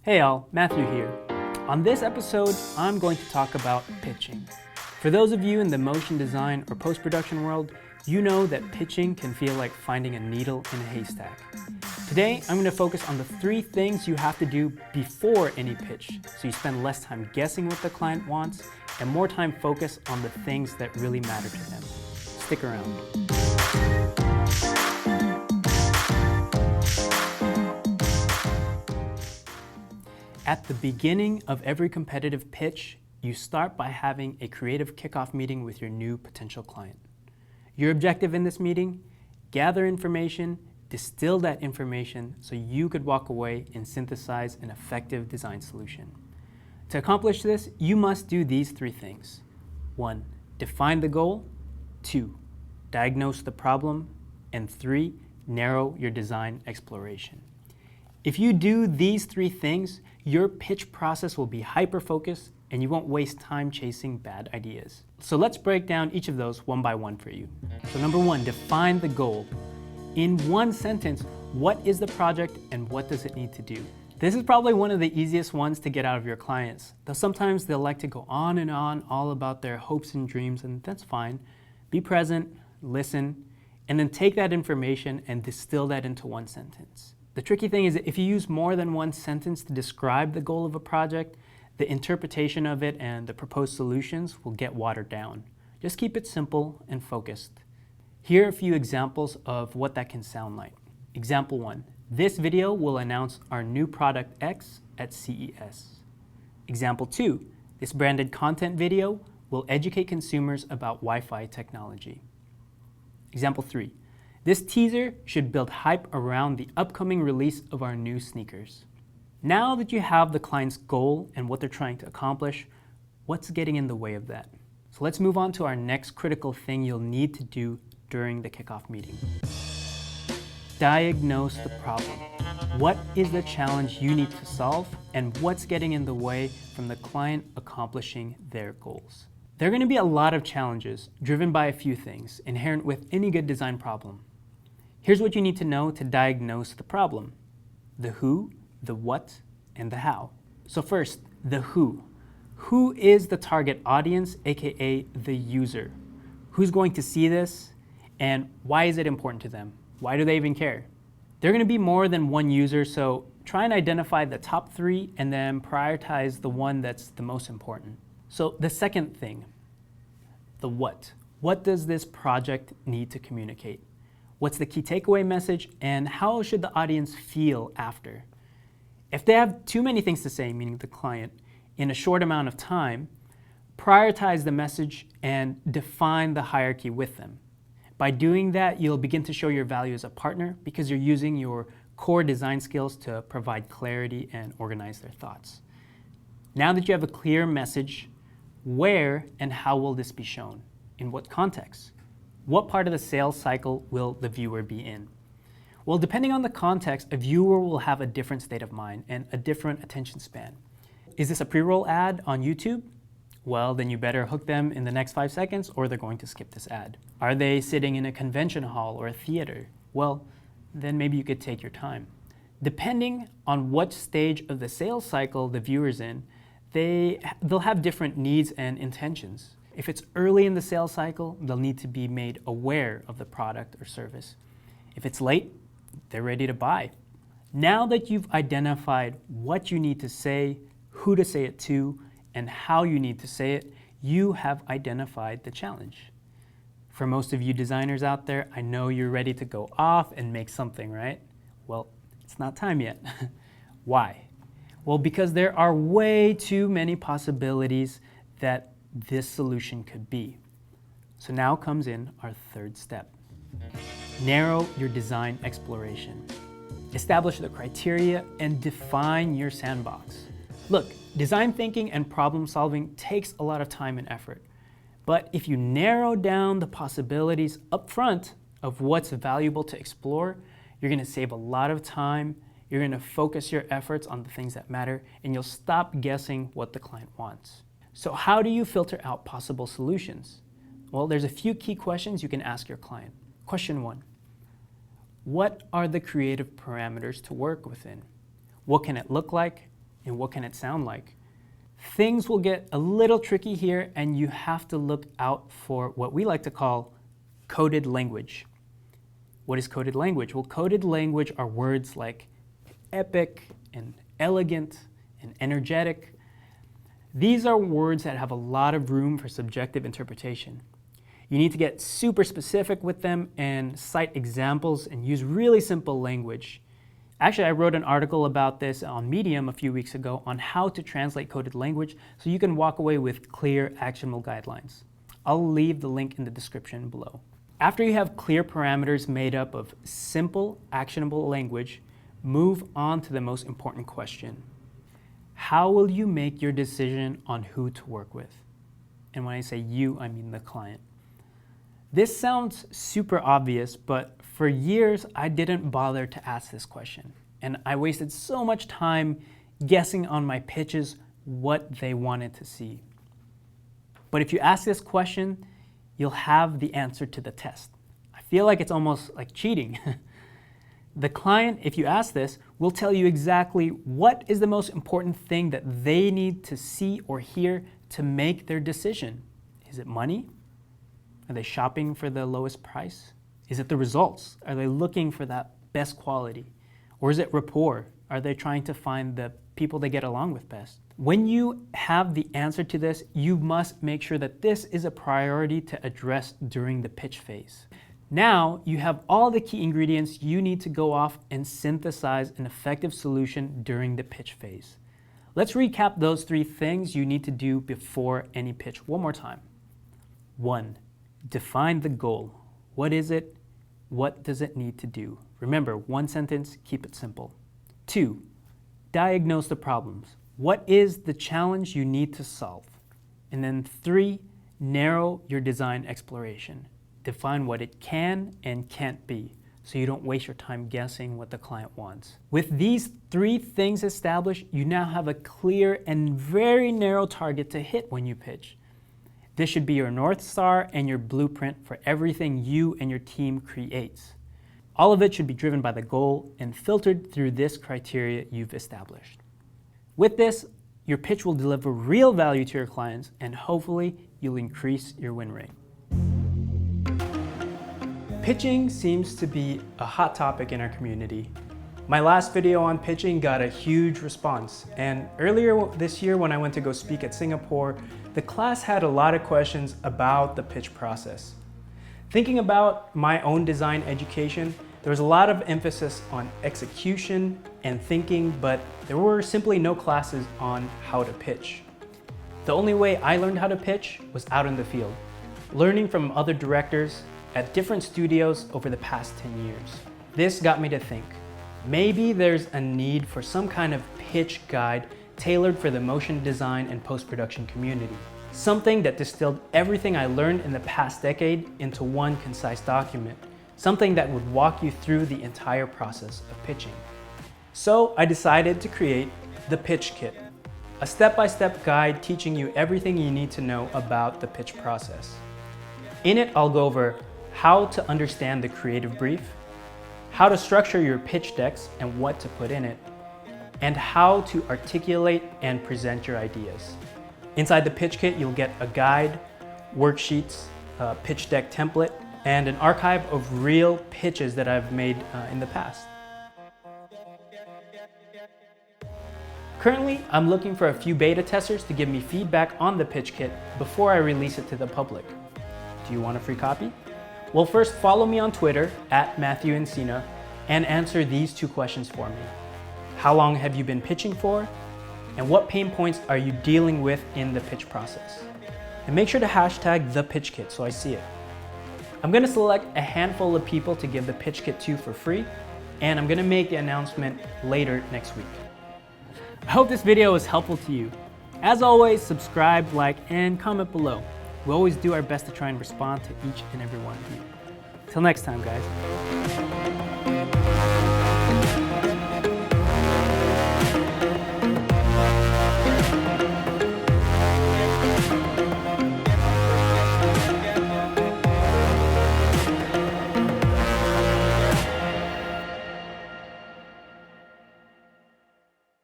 Hey all, Matthew here. On this episode, I'm going to talk about pitching. For those of you in the motion design or post-production world, you know that pitching can feel like finding a needle in a haystack. Today, I'm going to focus on the 3 things you have to do before any pitch, so you spend less time guessing what the client wants and more time focused on the things that really matter to them. Stick around. At the beginning of every competitive pitch, you start by having a creative kickoff meeting with your new potential client. Your objective in this meeting? Gather information, distill that information so you could walk away and synthesize an effective design solution. To accomplish this, you must do these 3 things. 1. Define the goal. 2. Diagnose the problem. And 3. Narrow your design exploration. If you do these 3 things, your pitch process will be hyper-focused and you won't waste time chasing bad ideas. So let's break down each of those one by one for you. So number 1, define the goal. In one sentence, what is the project and what does it need to do? This is probably one of the easiest ones to get out of your clients, though sometimes they'll like to go on and on all about their hopes and dreams, and that's fine. Be present, listen, and then take that information and distill that into one sentence. The tricky thing is that if you use more than one sentence to describe the goal of a project, the interpretation of it and the proposed solutions will get watered down. Just keep it simple and focused. Here are a few examples of what that can sound like. Example 1. This video will announce our new product X at CES. Example 2. This branded content video will educate consumers about Wi-Fi technology. Example 3. This teaser should build hype around the upcoming release of our new sneakers. Now that you have the client's goal and what they're trying to accomplish, what's getting in the way of that? So let's move on to our next critical thing you'll need to do during the kickoff meeting. Diagnose the problem. What is the challenge you need to solve and what's getting in the way from the client accomplishing their goals? There are going to be a lot of challenges driven by a few things inherent with any good design problem. Here's what you need to know to diagnose the problem: the who, the what, and the how. So first, the who. Who is the target audience, aka the user? Who's going to see this and why is it important to them? Why do they even care? There are going to be more than one user, so try and identify the top 3 and then prioritize the one that's the most important. So the second thing, the what. What does this project need to communicate? What's the key takeaway message and how should the audience feel after? If they have too many things to say, meaning the client, in a short amount of time, prioritize the message and define the hierarchy with them. By doing that, you'll begin to show your value as a partner because you're using your core design skills to provide clarity and organize their thoughts. Now that you have a clear message, where and how will this be shown? In what context? What part of the sales cycle will the viewer be in? Well, depending on the context, a viewer will have a different state of mind and a different attention span. Is this a pre-roll ad on YouTube? Well, then you better hook them in the next 5 seconds or they're going to skip this ad. Are they sitting in a convention hall or a theater? Well, then maybe you could take your time. Depending on what stage of the sales cycle the viewer's in, they'll have different needs and intentions. If it's early in the sales cycle, they'll need to be made aware of the product or service. If it's late, they're ready to buy. Now that you've identified what you need to say, who to say it to, and how you need to say it, you have identified the challenge. For most of you designers out there, I know you're ready to go off and make something, right? Well, it's not time yet. Why? Well, because there are way too many possibilities that this solution could be. So now comes in our 3rd step. Narrow your design exploration. Establish the criteria and define your sandbox. Look, design thinking and problem solving takes a lot of time and effort. But if you narrow down the possibilities up front of what's valuable to explore, you're going to save a lot of time, you're going to focus your efforts on the things that matter, and you'll stop guessing what the client wants. So how do you filter out possible solutions? Well, there's a few key questions you can ask your client. Question 1. What are the creative parameters to work within? What can it look like? And what can it sound like? Things will get a little tricky here, and you have to look out for what we like to call coded language. What is coded language? Well, coded language are words like epic and elegant and energetic. These are words that have a lot of room for subjective interpretation. You need to get super specific with them and cite examples and use really simple language. Actually, I wrote an article about this on Medium a few weeks ago on how to translate coded language so you can walk away with clear, actionable guidelines. I'll leave the link in the description below. After you have clear parameters made up of simple, actionable language, move on to the most important question. How will you make your decision on who to work with? And when I say you, I mean the client. This sounds super obvious, but for years I didn't bother to ask this question. And I wasted so much time guessing on my pitches what they wanted to see. But if you ask this question, you'll have the answer to the test. I feel like it's almost like cheating. The client, if you ask this, will tell you exactly what is the most important thing that they need to see or hear to make their decision. Is it money? Are they shopping for the lowest price? Is it the results? Are they looking for that best quality? Or is it rapport? Are they trying to find the people they get along with best? When you have the answer to this, you must make sure that this is a priority to address during the pitch phase. Now you have all the key ingredients you need to go off and synthesize an effective solution during the pitch phase. Let's recap those 3 things you need to do before any pitch one more time. 1. Define the goal. What is it? What does it need to do? Remember, 1 sentence, keep it simple. 2. Diagnose the problems. What is the challenge you need to solve? And then 3. Narrow your design exploration. Define what it can and can't be, so you don't waste your time guessing what the client wants. With these 3 things established, you now have a clear and very narrow target to hit when you pitch. This should be your North Star and your blueprint for everything you and your team creates. All of it should be driven by the goal and filtered through this criteria you've established. With this, your pitch will deliver real value to your clients, and hopefully you'll increase your win rate. Pitching seems to be a hot topic in our community. My last video on pitching got a huge response, and earlier this year when I went to go speak at Singapore, the class had a lot of questions about the pitch process. Thinking about my own design education, there was a lot of emphasis on execution and thinking, but there were simply no classes on how to pitch. The only way I learned how to pitch was out in the field, learning from other directors at different studios over the past 10 years. This got me to think, maybe there's a need for some kind of pitch guide tailored for the motion design and post-production community. Something that distilled everything I learned in the past decade into one concise document. Something that would walk you through the entire process of pitching. So I decided to create the ThePitchKit, a step-by-step guide teaching you everything you need to know about the pitch process. In it, I'll go over how to understand the creative brief, how to structure your pitch decks and what to put in it, and how to articulate and present your ideas. Inside the ThePitchKit, you'll get a guide, worksheets, a pitch deck template, and an archive of real pitches that I've made in the past. Currently, I'm looking for a few beta testers to give me feedback on the ThePitchKit before I release it to the public. Do you want a free copy? Well, first follow me on Twitter @MatthewEncina and answer these 2 questions for me. How long have you been pitching for? And what pain points are you dealing with in the pitch process? And make sure to hashtag ThePitchKit so I see it. I'm gonna select a handful of people to give the ThePitchKit to for free, and I'm gonna make the announcement later next week. I hope this video was helpful to you. As always, subscribe, like, and comment below. We always do our best to try and respond to each and every one of you. Till next time, guys.